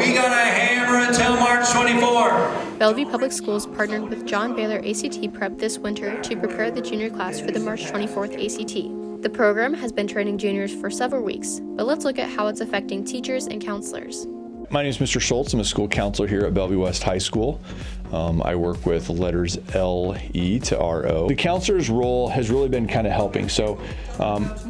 We got a hammer until March 24. Bellevue Public Schools partnered with John Baylor ACT Prep this winter to prepare the junior class for the March 24th ACT. The program has been training juniors for several weeks, but let's look at how it's affecting teachers and counselors. My name is Mr. Schultz. I'm a school counselor here at Bellevue West High School. I work with letters L, E to R-O. The counselor's role has really been kind of helping. So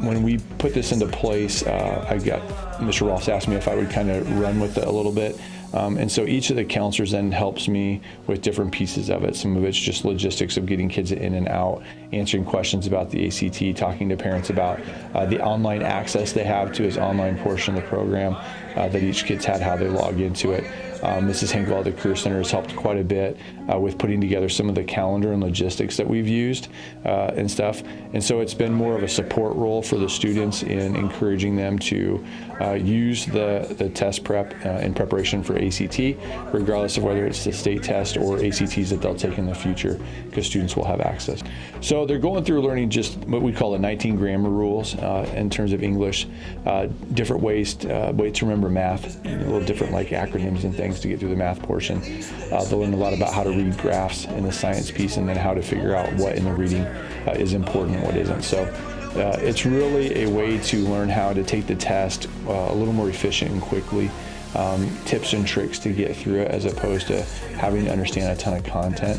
when we put this into place, Mr. Ross asked me if I would kind of run with it a little bit. And so each of the counselors then helps me with different pieces of it. Some of it's just logistics of getting kids in and out, answering questions about the ACT, talking to parents about the online access they have to his online portion of the program that each kid's had, how they log into it. Mrs. Hinkle at the Career Center has helped quite a bit with putting together some of the calendar and logistics that we've used and stuff. And so it's been more of a support role for the students in encouraging them to use the test prep in preparation for ACT, regardless of whether it's the state test or ACTs that they'll take in the future, because students will have access. So they're going through learning just what we call the 19 grammar rules in terms of English, different ways to remember math, a little different like acronyms and things to get through the math portion. They'll learn a lot about how to read graphs in the science piece, and then how to figure out what in the reading is important and what isn't. So it's really a way to learn how to take the test a little more efficient and quickly. Tips and tricks to get through it, as opposed to having to understand a ton of content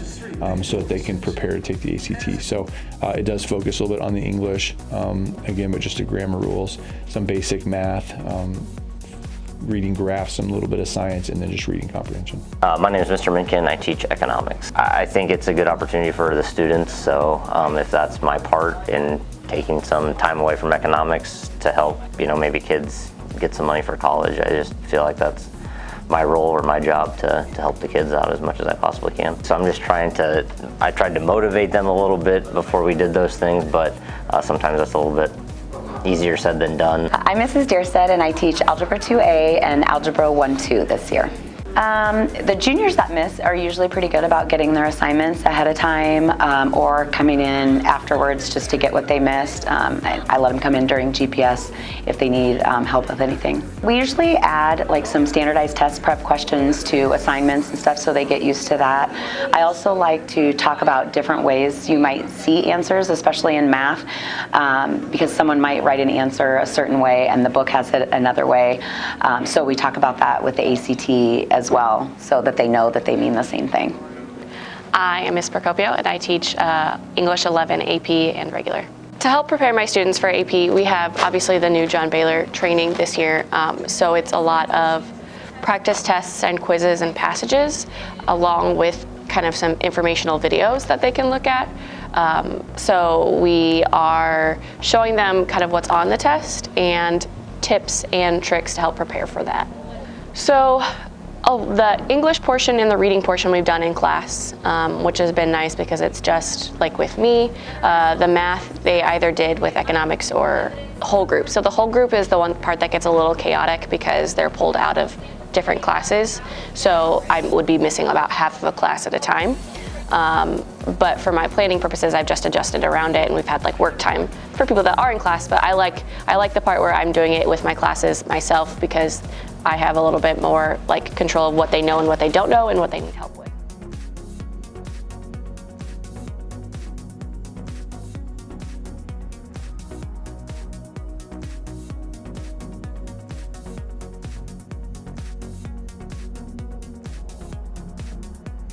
so that they can prepare to take the ACT. So it does focus a little bit on the English, again, but just the grammar rules, some basic math, reading graphs, some little bit of science, and then just reading comprehension. My name is Mr. Menken. I teach economics. I think it's a good opportunity for the students, so if that's my part in taking some time away from economics to help, maybe kids get some money for college, I just feel like that's my role or my job to help the kids out as much as I possibly can. So I'm just I tried to motivate them a little bit before we did those things, but sometimes that's a little bit easier said than done. I'm Mrs. Deerstead, and I teach Algebra 2A and Algebra 1-2 this year. The juniors that miss are usually pretty good about getting their assignments ahead of time or coming in afterwards just to get what they missed. I let them come in during GPS if they need help with anything. We usually add like some standardized test prep questions to assignments and stuff, so they get used to that. I also like to talk about different ways you might see answers, especially in math, because someone might write an answer a certain way and the book has it another way. So we talk about that with the ACT as well, so that they know that they mean the same thing. I am Ms. Procopio, and I teach English 11, AP, and regular. To help prepare my students for AP, we have obviously the new John Baylor training this year, so it's a lot of practice tests and quizzes and passages, along with kind of some informational videos that they can look at. So we are showing them kind of what's on the test and tips and tricks to help prepare for that. So the English portion and the reading portion we've done in class, which has been nice because it's just like with me. The math they either did with economics or whole group. So the whole group is the one part that gets a little chaotic because they're pulled out of different classes. So I would be missing about half of a class at a time. But for my planning purposes, I've just adjusted around it, and we've had like work time for people that are in class. But I like the part where I'm doing it with my classes myself, because I have a little bit more like control of what they know and what they don't know and what they need help with.